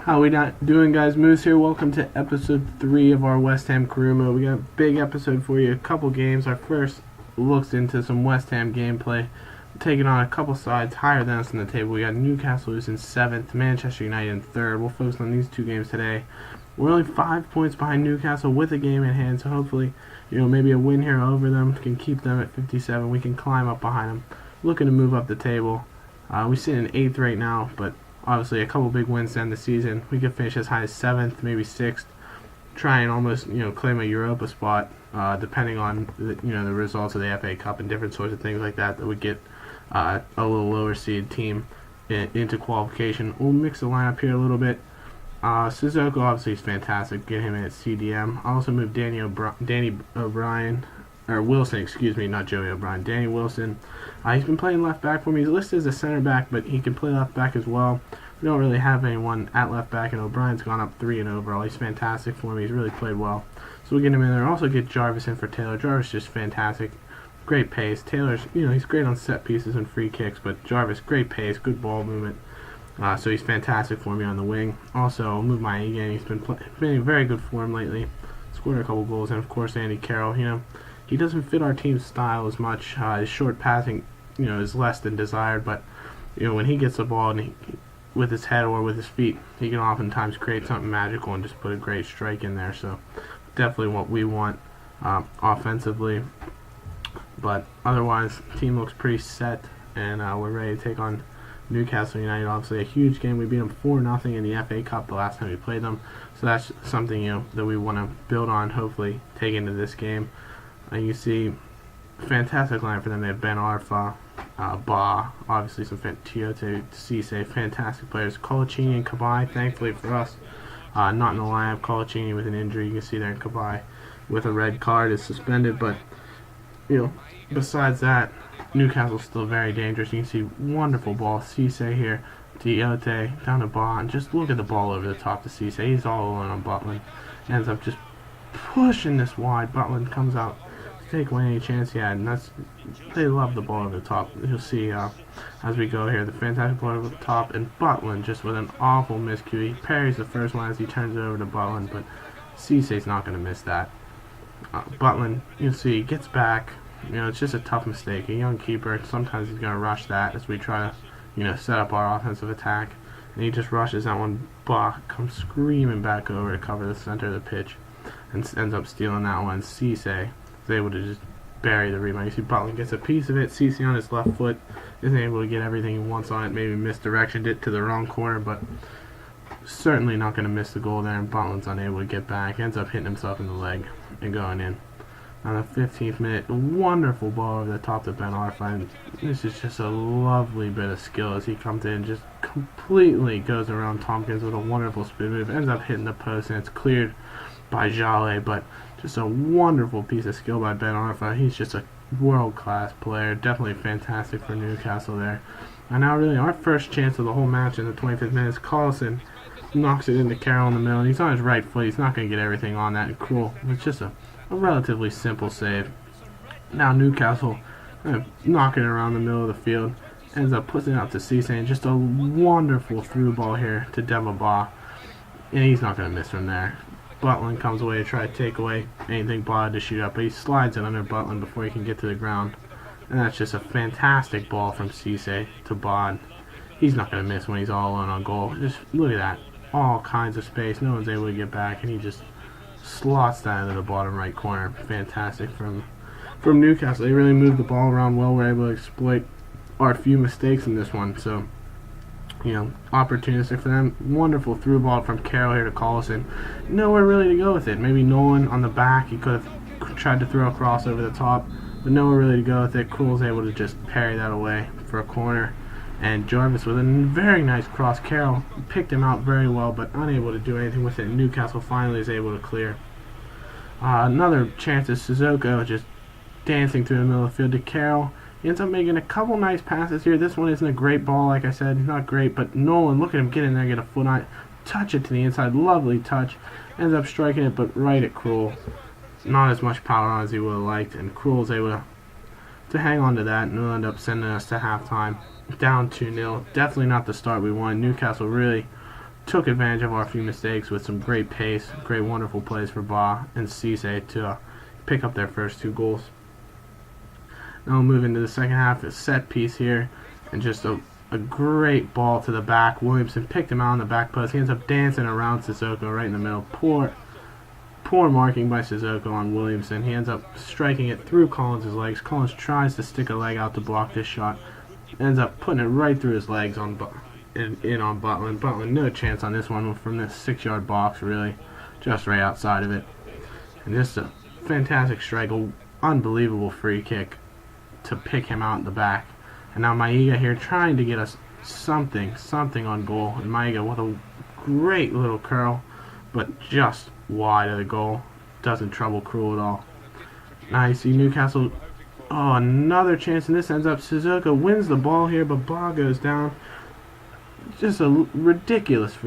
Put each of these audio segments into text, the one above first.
How we not doing, guys? Moose here. Welcome to episode 3 of our West Ham career mode. We got a big episode for you. A couple games. Our first looks into some West Ham gameplay. Taking on a couple sides higher than us in the table. We got Newcastle who's in 7th, Manchester United in 3rd. We'll focus on these two games today. We're only 5 points behind Newcastle with a game in hand, so hopefully, maybe a win here over them can keep them at 57. We can climb up behind them. Looking to move up the table. We sit in 8th right now, but obviously a couple big wins to end the season. We could finish as high as 7th, maybe 6th. Try and almost, claim a Europa spot, depending on the results of the FA Cup and different sorts of things like that would get a little lower seed team into qualification. We'll mix the lineup here a little bit. Sissoko obviously is fantastic. Get him in at CDM. I also moved Danny O'Brien, or Wilson, excuse me, not Joey O'Brien. Danny Wilson. He's been playing left back for me. He's listed as a center back, but he can play left back as well. We don't really have anyone at left back, and O'Brien's gone up 3 in overall. He's fantastic for me. He's really played well. So we'll get him in there. Also get Jarvis in for Taylor. Jarvis just fantastic. Great pace. Taylor's, he's great on set pieces and free kicks, but Jarvis, great pace, good ball movement. So he's fantastic for me on the wing. Also, I'll move my A game. He's been in very good form lately. Scored a couple goals, and of course Andy Carroll. He doesn't fit our team's style as much. His short passing, is less than desired. But when he gets the ball and with his head or with his feet, he can oftentimes create something magical and just put a great strike in there. So definitely what we want offensively. But otherwise, the team looks pretty set, and we're ready to take on Newcastle United. Obviously, a huge game. We beat them 4-0 in the FA Cup the last time we played them. So that's something that we want to build on. Hopefully, take into this game. You see, fantastic line for them. They have Ben Arfa, Ba, obviously some Tiote, Cisse, fantastic players. Colaccini and Cabai, thankfully for us, not in the lineup. Colaccini with an injury, you can see there, and Cabai with a red card is suspended. But besides that, Newcastle's still very dangerous. You can see wonderful ball. Cisse here, Tiote down to Ba, and just look at the ball over the top to Cisse. He's all alone on Butland. Ends up just pushing this wide. Butland comes out to take away any chance he had, and they love the ball over the top. You'll see as we go here, the fantastic ball over the top, and Butland just with an awful miscue. He parries the first one as he turns it over to Butland, but Cisse's not going to miss that. Butland, you'll see, gets back. It's just a tough mistake. A young keeper, sometimes he's going to rush that as we try to, set up our offensive attack. And he just rushes that one. Bach comes screaming back over to cover the center of the pitch and ends up stealing that one. Cisse is able to just bury the rebound. You see Butland gets a piece of it. Cisse on his left foot isn't able to get everything he wants on it. Maybe misdirectioned it to the wrong corner, but certainly not going to miss the goal there. And Butland's unable to get back. Ends up hitting himself in the leg and going in. On the 15th minute, wonderful ball over the top to Ben Arfa, and this is just a lovely bit of skill as he comes in, just completely goes around Tompkins with a wonderful spin move, ends up hitting the post, and it's cleared by Jale, but just a wonderful piece of skill by Ben Arfa. He's just a world-class player, definitely fantastic for Newcastle there. And now really our first chance of the whole match in the 25th minute is Carlson knocks it into Carroll in the middle, and he's on his right foot, he's not going to get everything on that, and Krul, it's just a relatively simple save. Now Newcastle knocking it around the middle of the field, ends up pushing it out to Cisse, and just a wonderful through ball here to Demba Ba, and he's not going to miss from there. Butland comes away to try to take away anything Ba had to shoot up, but he slides it under Butland before he can get to the ground, and that's just a fantastic ball from Cisse to Ba. He's not going to miss when he's all alone on goal. Just look at that, all kinds of space, no one's able to get back, and he just slots that into the bottom right corner. Fantastic from Newcastle. They really moved the ball around well. We're able to exploit our few mistakes in this one. So, opportunistic for them. Wonderful through ball from Carroll here to Collison. Nowhere really to go with it. Maybe Nolan on the back. He could have tried to throw a cross over the top, but nowhere really to go with it. Krul's able to just parry that away for a corner. And Jarvis with a very nice cross. Carroll picked him out very well, but unable to do anything with it. Newcastle finally is able to clear. Another chance is Sissoko just dancing through the middle of the field to Carroll. He ends up making a couple nice passes here. This one isn't a great ball, like I said. He's not great, but Nolan, look at him get in there, get a foot on it, touch it to the inside. Lovely touch. Ends up striking it, but right at Krul. Not as much power on as he would have liked, and Krul's able to hang on to that, and will end up sending us to halftime. Down 2-0. Definitely not the start we wanted. Newcastle really took advantage of our few mistakes with some great pace, great wonderful plays for Ba and Cisse to pick up their first 2 goals. Now we'll move into the second half. A set piece here, and just a great ball to the back. Williamson picked him out on the back post. He ends up dancing around Sissoko right in the middle. Poor marking by Sissoko on Williamson. He ends up striking it through Collins' legs. Collins tries to stick a leg out to block this shot. Ends up putting it right through his legs on Butland. Butland, no chance on this one from this 6-yard box, really. Just right outside of it. And just a fantastic strike. Unbelievable free kick to pick him out in the back. And now Maiga here trying to get us something on goal. And Maiga with a great little curl, but just wide of the goal. Doesn't trouble Krul at all. Now you see Newcastle. Oh, another chance, and this ends up Sissoko wins the ball here, but Ba goes down. Just a ridiculous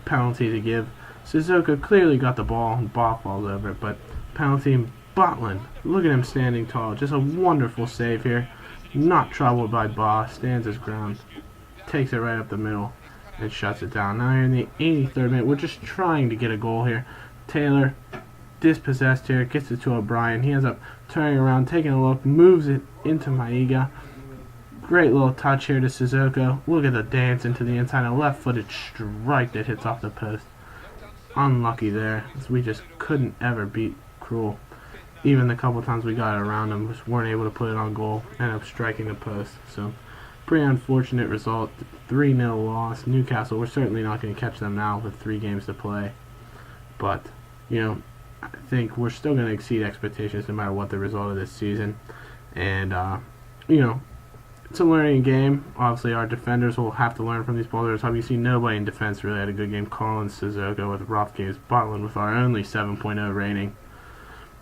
penalty to give. Sissoko clearly got the ball, and Ba falls over it, but penalty. And Butland, look at him standing tall. Just a wonderful save here. Not troubled by Ba, stands his ground, takes it right up the middle, and shuts it down. Now here in the 83rd minute, we're just trying to get a goal here. Taylor, dispossessed here, gets it to O'Brien. He ends up turning around, taking a look, moves it into Maiga. Great little touch here to Sissoko. Look at the dance into the inside, a left-footed strike that hits off the post. Unlucky there, as we just couldn't ever beat Krul. Even the couple times we got it around him, just weren't able to put it on goal, ended up striking the post. So, pretty unfortunate result. 3-0 loss. Newcastle, we're certainly not going to catch them now with 3 games to play. But, you know, I think we're still going to exceed expectations no matter what the result of this season. And, you know, it's a learning game. Obviously, our defenders will have to learn from these balls. Obviously, nobody in defense really had a good game. Collins, Sissoko with rough games. Butland with our only 7.0 rating.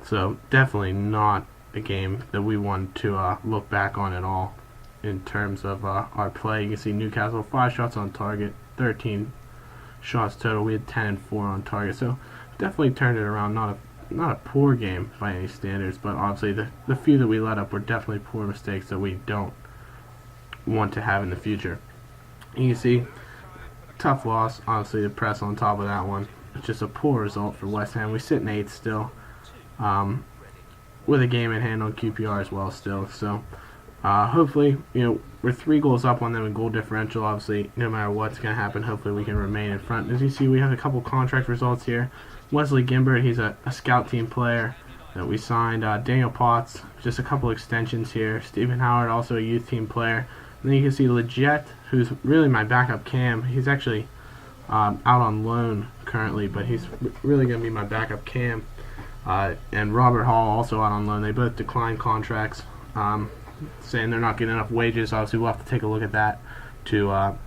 So, definitely not a game that we want to look back on at all in terms of our play. You can see Newcastle, 5 shots on target, 13 shots total. We had 10 and 4 on target. So, definitely turned it around. Not a poor game by any standards, but obviously the few that we let up were definitely poor mistakes that we don't want to have in the future. You can see, tough loss. Obviously, the press on top of that one. It's just a poor result for West Ham. We sit in 8th still. With a game in hand on QPR as well still. So hopefully, you know, we're 3 goals up on them in goal differential. Obviously, no matter what's going to happen, hopefully we can remain in front. As you see, we have a couple contract results here. Wesley Gimbert, he's a scout team player that we signed. Daniel Potts, just a couple extensions here. Stephen Howard, also a youth team player. And then you can see Leggett, who's really my backup cam. He's actually out on loan currently, but he's really going to be my backup cam. And Robert Hall also out on loan. They both declined contracts, saying they're not getting enough wages. Obviously, we'll have to take a look at that. You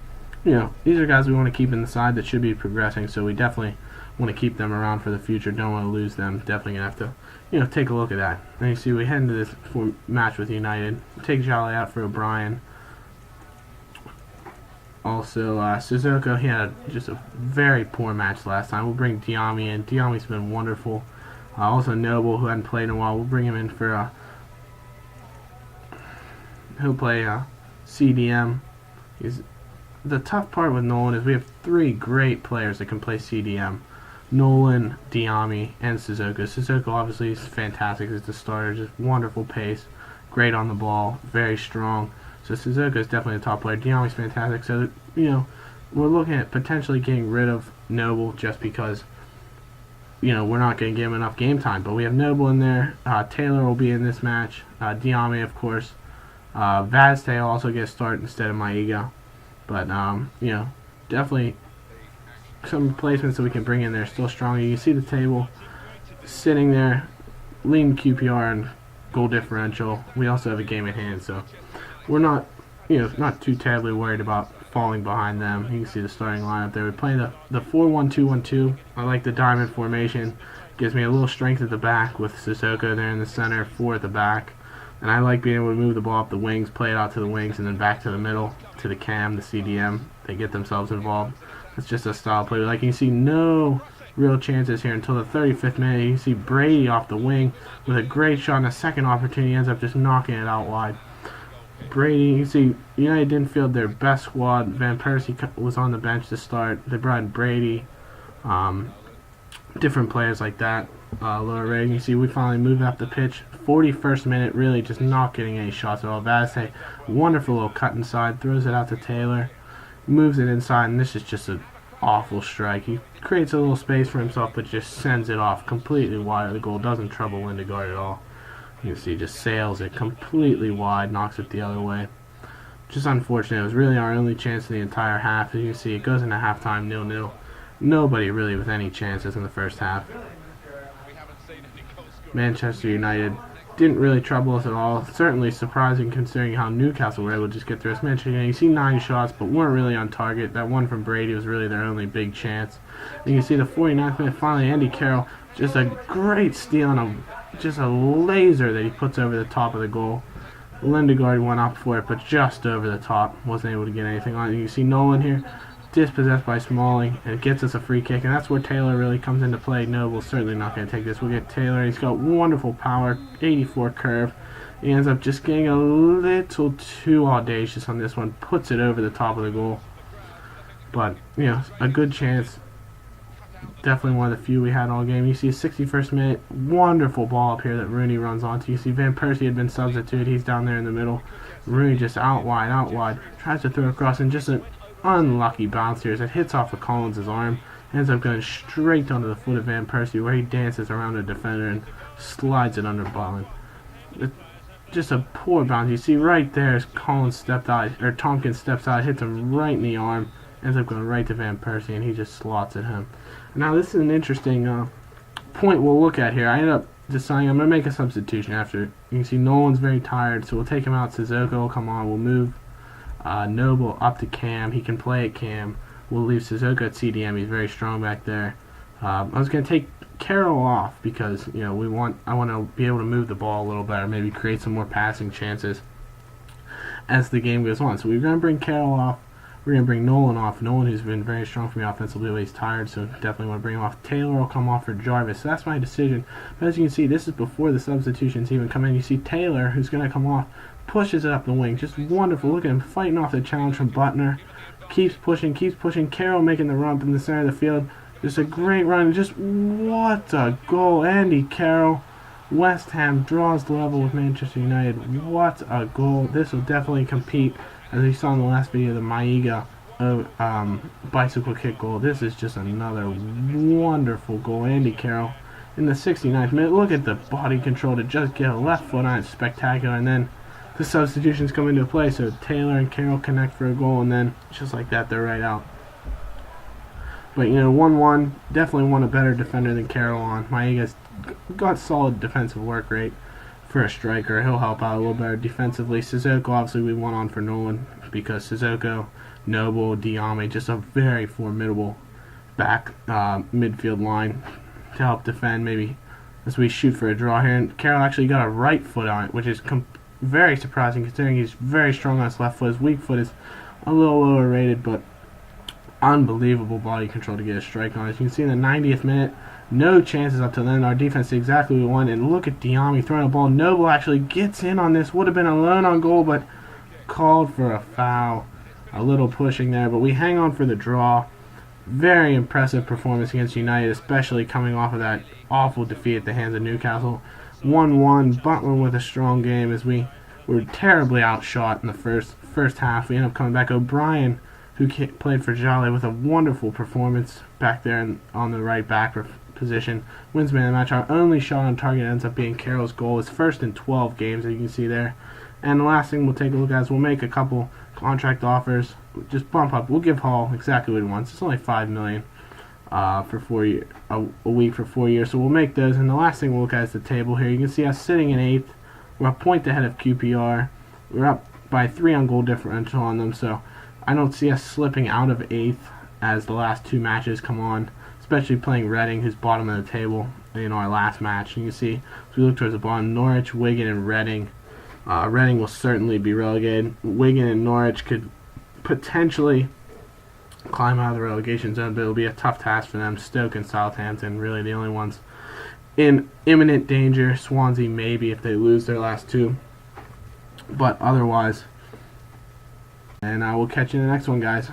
know, these are guys we want to keep in the side that should be progressing. So we definitely want to keep them around for the future. Don't want to lose them. Definitely gonna have to, you know, take a look at that. And you see, we head into this match with United. Take Jolly out for O'Brien. Also, Sissoko, he had just a very poor match last time. We'll bring Diami in. Diami's been wonderful. Also Noble, who hadn't played in a while, we'll bring him in for he'll play CDM. The tough part with Nolan is we have 3 great players that can play CDM. Nolan, Diami, and Sissoko. Sissoko obviously is fantastic as the starter, just wonderful pace, great on the ball, very strong. So Sissoko is definitely a top player. Diami's fantastic. So, you know, we're looking at potentially getting rid of Noble just because, you know, we're not going to give him enough game time. But we have Noble in there. Taylor will be in this match. Diami, of course. Vazte will also get a start instead of Maiga. But, you know, definitely some replacements that we can bring in there still strong. You can see the table sitting there, leading QPR and goal differential. We also have a game in hand, so we're not, you know, not too terribly worried about falling behind them. You can see the starting lineup there. We play the 4-1-2-1-2. I like the diamond formation. Gives me a little strength at the back with Sissoko there in the center, 4 at the back. And I like being able to move the ball up the wings, play it out to the wings, and then back to the middle, to the cam, the CDM. They get themselves involved. It's just a style play. Like you see, no real chances here until the 35th minute. You see Brady off the wing with a great shot and a second opportunity. Ends up just knocking it out wide. Brady, you see, United didn't field their best squad. Van Persie was on the bench to start. They brought in Brady, um, different players like that. Lower rating. You see, we finally moved up the pitch. 41st minute, really just not getting any shots at all. Vase, wonderful little cut inside, throws it out to Taylor, moves it inside, and this is just an awful strike. He creates a little space for himself, but just sends it off completely wide of the goal. Doesn't trouble Lindegaard at all. You can see, just sails it completely wide, knocks it the other way. Just unfortunate. It was really our only chance in the entire half. As you can see, it goes into halftime 0-0. Nobody really with any chances in the first half. Manchester United didn't really trouble us at all. Certainly surprising considering how Newcastle were able to just get through us. Manchester United, you see 9 shots, but weren't really on target. That one from Brady was really their only big chance. And you can see the 49th minute, finally Andy Carroll, just a great steal on just a laser that he puts over the top of the goal. Lindegaard went up for it, but just over the top. Wasn't able to get anything on it. You can see Nolan here, dispossessed by Smalling, and it gets us a free kick, and that's where Taylor really comes into play. Noble's certainly not going to take this. We'll get Taylor. He's got wonderful power, 84 curve. He ends up just getting a little too audacious on this one, puts it over the top of the goal. But, you know, a good chance. Definitely one of the few we had all game. You see a 61st minute, wonderful ball up here that Rooney runs onto. You see Van Persie had been substituted. He's down there in the middle. Rooney just out wide. Tries to throw across, and just an unlucky bounce here as it hits off of Collins' arm. Ends up going straight onto the foot of Van Persie, where he dances around a defender and slides it under Ballin. Just a poor bounce. You see right there as Collins stepped out, or Tompkins steps out, hits him right in the arm. Ends up going right to Van Persie, and he just slots at him. Now this is an interesting point we'll look at here. I ended up deciding I'm going to make a substitution after. You can see Nolan's very tired, so we'll take him out. Sissoko will come on. We'll move Noble up to Cam. He can play at Cam. We'll leave Sissoko at CDM. He's very strong back there. I was going to take Carroll off because I want to be able to move the ball a little better, maybe create some more passing chances as the game goes on. So we're going to bring Carroll off. We're going to bring Nolan off. Nolan, who's been very strong for me offensively, but he's tired, so definitely want to bring him off. Taylor will come off for Jarvis. So that's my decision. But as you can see, this is before the substitutions even come in. You see Taylor, who's going to come off, pushes it up the wing. Just wonderful. Look at him fighting off the challenge from Butner. Keeps pushing. Carroll making the run up in the center of the field. Just a great run. Just what a goal. Andy Carroll. West Ham draws level with Manchester United. What a goal. This will definitely compete. As we saw in the last video, the Maiga bicycle kick goal. This is just another wonderful goal. Andy Carroll in the 69th minute. Look at the body control to just get a left foot on it. Spectacular. And then the substitutions come into play. So Taylor and Carroll connect for a goal. And then just like that, they're right out. But, 1-1. Definitely want a better defender than Carroll on. Maiga's got solid defensive work rate. For a striker, he'll help out a little better defensively. Sissoko, obviously, we went on for Nolan because Sissoko, Noble, Diame, just a very formidable back midfield line to help defend. Maybe as we shoot for a draw here, and Carroll actually got a right foot on it, which is very surprising considering he's very strong on his left foot. His weak foot is a little lower rated, but unbelievable body control to get a strike on it. As you can see in the 90th minute. No chances up to then. Our defense did exactly what we wanted. And look at Diame throwing a ball. Noble actually gets in on this. Would have been a lone on goal, but called for a foul. A little pushing there, but we hang on for the draw. Very impressive performance against United, especially coming off of that awful defeat at the hands of Newcastle. 1-1. Butler with a strong game as we were terribly outshot in the first half. We end up coming back. O'Brien, who played for Jolly, with a wonderful performance back there on the right back position, wins man of the match. Our only shot on target ends up being Carroll's goal. His first in 12 games, as you can see there. And the last thing we'll take a look at is we'll make a couple contract offers. Just bump up. We'll give Hall exactly what he wants. It's only $5 million for 4 years, a week for 4 years. So we'll make those. And the last thing we'll look at is the table here. You can see us sitting in 8th. We're a point ahead of QPR. We're up by 3 on goal differential on them. So I don't see us slipping out of 8th as the last 2 matches come on. Especially playing Reading, who's bottom of the table in our last match. You can see, as we look towards the bottom, Norwich, Wigan, and Reading. Reading will certainly be relegated. Wigan and Norwich could potentially climb out of the relegation zone, but it'll be a tough task for them. Stoke and Southampton, really the only ones in imminent danger. Swansea, maybe, if they lose their last 2. But otherwise, and I will catch you in the next one, guys.